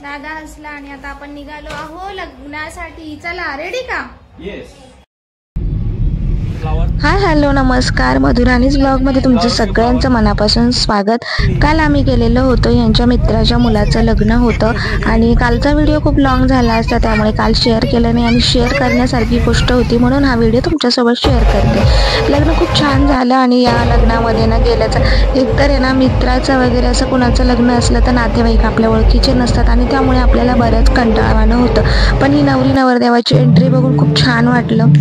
दादा हसला आणि आता आपण निघालो आहो लग्नासाठी। चला रेडी का? येस। हाय हॅलो नमस्कार, मधुराणीज ब्लॉगमध्ये तुमचं सगळ्यांचं मनापासून स्वागत। काल आम्ही गेलेलो होतो, यांच्या मित्राच्या मुलाचं लग्न होतं आणि कालचा व्हिडिओ खूप लॉंग झाला असता, त्यामुळे काल शेअर केलं नाही आणि शेअर करण्यासारखी गोष्ट होती म्हणून हा व्हिडिओ तुमच्यासोबत शेअर करते। लग्न खूप छान झालं आणि या लग्नामध्ये ना गेल्याचं एकतर आहे ना, मित्राचं वगैरे असं कुणाचं लग्न असलं तर नातेवाईक आपल्या ओळखीचे नसतात आणि त्यामुळे आपल्याला बरंच कंटाळवाणं होतं। पण ही नवरी नवरदेवाची एंट्री बघून खूप छान वाटलं।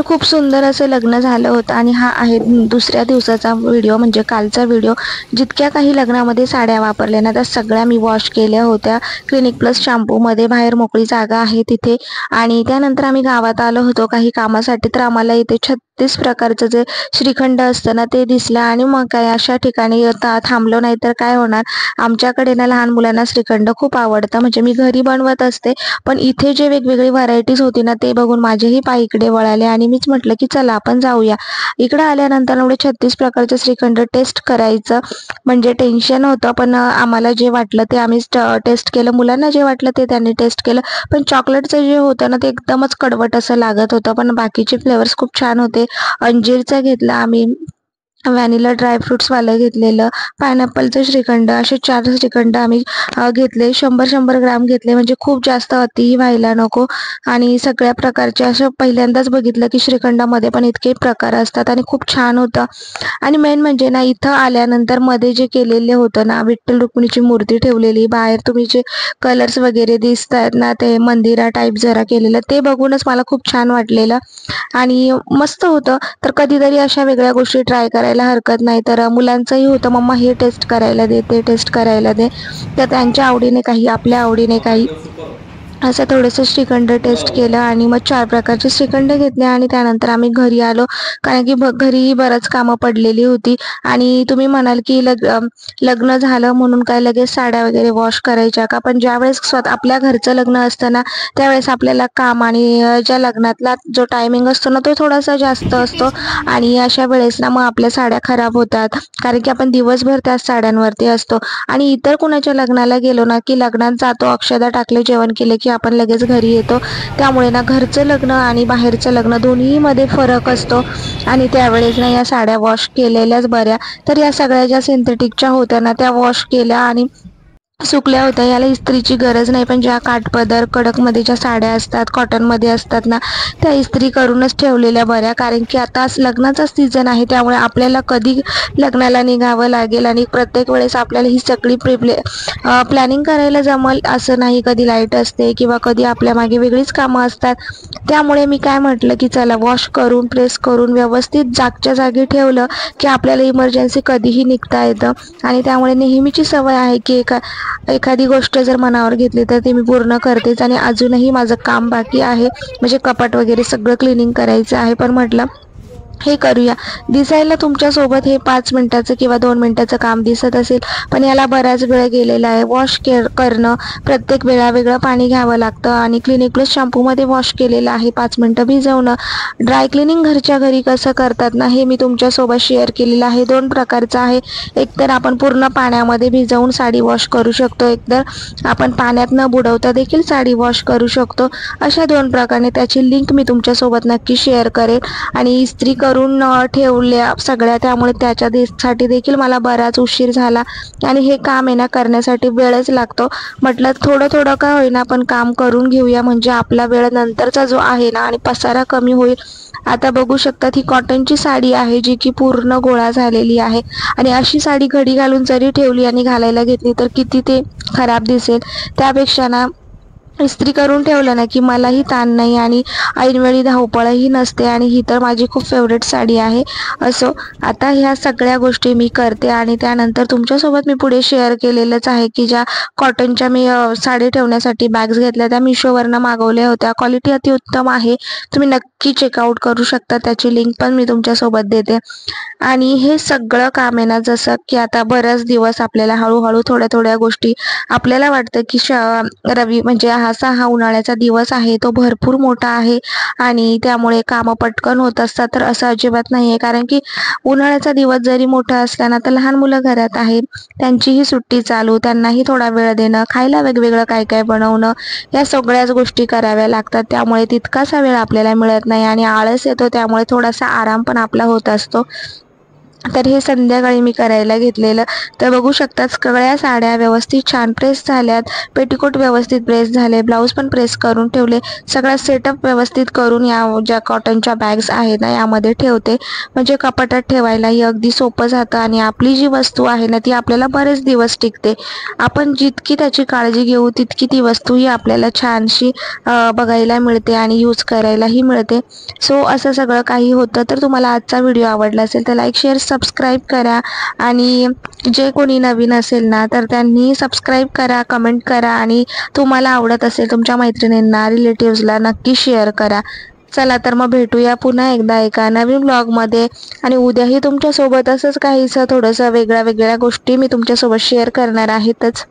खूप सुंदर असं लग्न झालं होतं आणि हा आहे दुसऱ्या दिवसाचा व्हिडिओ, म्हणजे कालचा व्हिडिओ. जितक्या काही लग्नामध्ये साड्या वापरल्या ना त्या सगळ्या मी वॉश केल्या होत्या क्लिनिक प्लस शॅम्पूमध्ये. बाहेर मोकळी जागा आहे तिथे. आणि त्यानंतर आम्ही गावात आलो होतो काही कामासाठी, तर आम्हाला इथे 36 प्रकारचं जे श्रीखंड असतं ना ते दिसलं. आणि मग काय अशा ठिकाणी थांबलो नाही तर काय होणार. आमच्याकडे ना लहान मुलांना श्रीखंड खूप आवडतं, म्हणजे मी घरी बनवत असते, पण इथे जे वेगवेगळी व्हरायटीज होती ना ते बघून माझेही पाय इकडे वळाले आणि मीच म्हटलं की चला आपण जाऊया. इकडे आल्यानंतर एवढे 36 प्रकारचे श्रीखंड टेस्ट करायचं म्हणजे टेन्शन होतं, पण आम्हाला जे वाटलं ते आम्ही टेस्ट केलं. मुलांना जे वाटलं ते त्यांनी टेस्ट केलं. पण चॉकलेटचं जे होतं ना ते एकदमच कडवट असं लागत होतं, पण बाकीचे फ्लेवर्स खूप छान होते. अंजीरचा घेतला आम्ही, व्हॅनिला ड्रायफ्रुट्सवालं घेतलेलं, पायनॅपलचं श्रीखंड, असे 4 श्रीखंड आम्ही घेतले. 100-100 ग्राम घेतले, म्हणजे खूप जास्त अतिही व्हायला नको. आणि सगळ्या प्रकारचे असं पहिल्यांदाच बघितलं की श्रीखंडामध्ये पण इतके प्रकार असतात आणि खूप छान होतं. आणि मेन म्हणजे ना इथं आल्यानंतर मध्ये जे केलेले होतं ना विठ्ठल रुक्मिणीची मूर्ती ठेवलेली, बाहेर तुम्ही जे कलर्स वगैरे दिसत आहेत ना ते मंदिरा टाईप जरा केलेलं, ते बघूनच मला खूप छान वाटलेलं आणि मस्त होतं. तर कधीतरी अशा वेगळ्या गोष्टी ट्राय करायला हरकत नाही. तर मुलांचंही होतं मम्मा हे टेस्ट करायला दे, ते टेस्ट करायला दे. तर त्यांच्या आवडीने काही, आपल्या आवडीने काही, असं थोडंसं श्रीखंड टेस्ट केलं आणि मग 4 प्रकारचे श्रीखंड घेतले. आणि त्यानंतर आम्ही घरी आलो, कारण की घरीही बरंच कामं पडलेली होती. आणि तुम्ही म्हणाल की लग्न झालं म्हणून काय लगेच साड्या वगैरे वॉश करायच्या का? पण ज्यावेळेस स्वतः आपल्या घरचं लग्न असतं ना त्यावेळेस आपल्याला काम आणि ज्या लग्नातला जो टायमिंग असतो ना तो थोडासा जास्त असतो. आणि अशा वेळेस ना मग आपल्या साड्या खराब होतात, कारण की आपण दिवसभर त्या साड्यांवरती असतो. आणि इतर कुणाच्या लग्नाला गेलो ना की लग्नात जातो, अक्षदा टाकले, जेवण केले की आपण लगेच घरी येतो. त्यामुळे ना घरचं लग्न आणि बाहेरचं लग्न दोन्हीमध्ये फरक असतो. आणि त्यावेळेस ना या साड्या वॉश केलेल्याच बऱ्या. तर या सगळ्या ज्या सिंथेटिकच्या होत्या ना त्या वॉश केल्या आणि सुकल्या होत्या. याला इस्त्रीची गरज नाही, पण ज्या काठपदर कडकमध्ये ज्या साड्या असतात, कॉटनमध्ये असतात ना त्या इस्त्री करूनच ठेवलेल्या बऱ्या. कारण की आता लग्नाचा सीझन आहे, त्यामुळे आपल्याला कधी लग्नाला निघावं लागेल आणि प्रत्येक वेळेस आपल्याला ही सगळी प्लॅनिंग करायला जमल असं नाही. कधी लाईट असते किंवा कधी आपल्या मागे वेगळीच कामं असतात. त्यामुळे मी काय म्हटलं की चला वॉश करून प्रेस करून व्यवस्थित जागच्या जागी ठेवलं की आपल्याला इमर्जन्सी कधीही निघता येतं. आणि त्यामुळे नेहमीची सवय आहे की एखादी गोष्ट जर मनावर घेतली तर ती मी पूर्ण करतेच. आणि अजूनही माझं काम बाकी आहे, म्हणजे कपाट वगैरे सगळं क्लिनिंग करायचं आहे, पण म्हटलं हे करूया. दिसायला तुमच्यासोबत हे 5 मिनिटाचं किंवा 2 मिनिटाचं काम दिसत असेल, पण याला बराच वेळ गेलेला आहे. वॉश करणं, प्रत्येक वेळा वेगळं पाणी घ्यावं लागतं. आणि क्लिनिक प्लस शॅम्पूमध्ये वॉश केलेलं आहे, 5 मिनिटं भिजवणं. ड्राय क्लिनिंग घरच्या घरी कसं करतात ना हे मी तुमच्यासोबत शेअर केलेलं आहे. 2 प्रकारचं आहे. एकतर आपण पूर्ण पाण्यामध्ये भिजवून साडी वॉश करू शकतो, एकतर आपण पाण्यात न बुडवता देखील साडी वॉश करू शकतो. अशा 2 प्रकारे त्याची लिंक मी तुमच्यासोबत नक्की शेअर करेन. आणि इस्त्री करून ठेवल्या सगळ्या, त्यामुळे त्याच्यासाठी देखील मला बराच उशीर झाला. आणि हे काम आहे ना करण्यासाठी वेळच लागतो. म्हटलं थोडं थोडं का होईना पण काम करून घेऊया, म्हणजे आपला वेळ नंतरचा जो आहे ना आणि पसारा कमी होईल. आता बघू शकता ही कॉटनची साडी आहे जी की पूर्ण गोळा झालेली आहे. आणि अशी साडी घडी घालून जरी ठेवली आणि घालायला घेतली तर किती ते खराब दिसेल. त्यापेक्षा ना इस्त्री करून ठेवलं ना की मलाही ताण नाही आणि ऐनवेळी धावपळही नसते. आणि ही तर माझी खूप फेवरेट साडी आहे. असो, आता ह्या सगळ्या गोष्टी मी करते आणि त्यानंतर तुमच्यासोबत मी पुढे शेअर केलेलंच आहे की ज्या कॉटनच्या मी साडी ठेवण्यासाठी बॅग्स घेतल्या त्या मिशोवरनं मागवल्या होत्या. क्वालिटी अतिउत्तम आहे, तुम्ही नक्की चेकआउट करू शकता, त्याची लिंक पण मी तुमच्यासोबत देते. आणि हे सगळं काम आहे ना जसं की आता बरेच दिवस आपल्याला हळूहळू थोड्या थोड्या गोष्टी आपल्याला वाटतं की रवी म्हणजे हा उन्हाळ्याचा दिवस आहे तो भरपूर मोठा आहे आणि त्यामुळे कामं पटकन होत असतात, तर असं अजिबात नाही आहे. कारण की उन्हाळ्याचा दिवस जरी मोठा असला ना तर लहान मुलं घरात आहेत, त्यांचीही सुट्टी चालू, त्यांनाही थोडा वेळ देणं, खायला वेगवेगळं काय काय बनवणं, या सगळ्याच गोष्टी कराव्या लागतात. त्यामुळे तितकासा वेळ आपल्याला मिळत नाही आणि आळस येतो, त्यामुळे थोडासा आराम पण आपला होत असतो. तर हे संध्याकाळी मी करायला घेतलेलं. तर बघू शकता सगळ्या साड्या व्यवस्थित छान प्रेस झाल्यात, पेटीकोट व्यवस्थित प्रेस झाले, ब्लाऊज पण प्रेस करून ठेवले. सगळा सेटअप व्यवस्थित करून या ज्या कॉटनच्या बॅग्स आहेत ना यामध्ये ठेवते, म्हणजे कपाटात ठेवायलाही अगदी सोपं जातं आणि आपली जी वस्तू आहे ना ती आपल्याला बरेच दिवस टिकते. आपण जितकी त्याची काळजी घेऊ तितकी ती वस्तू ही आपल्याला छानशी बघायला मिळते आणि यूज करायलाही मिळते. सो असं सगळं काही होतं. तर तुम्हाला आजचा व्हिडिओ आवडला असेल तर लाईक शेअर सबस्क्राईब करा आणि जे कोणी नवीन असेल ना तर त्यांनी सबस्क्राईब करा, कमेंट करा आणि तुम्हाला आवडत असेल तुमच्या मैत्रिणींना, रिलेटिव्सला नक्की शेअर करा. चला तर मग भेटूया पुन्हा एकदा एका नवीन व्लॉगमध्ये आणि उद्याही तुमच्यासोबत असंच काहीसं थोडंसं वेगळ्या गोष्टी मी तुमच्यासोबत शेअर करणार आहेतच.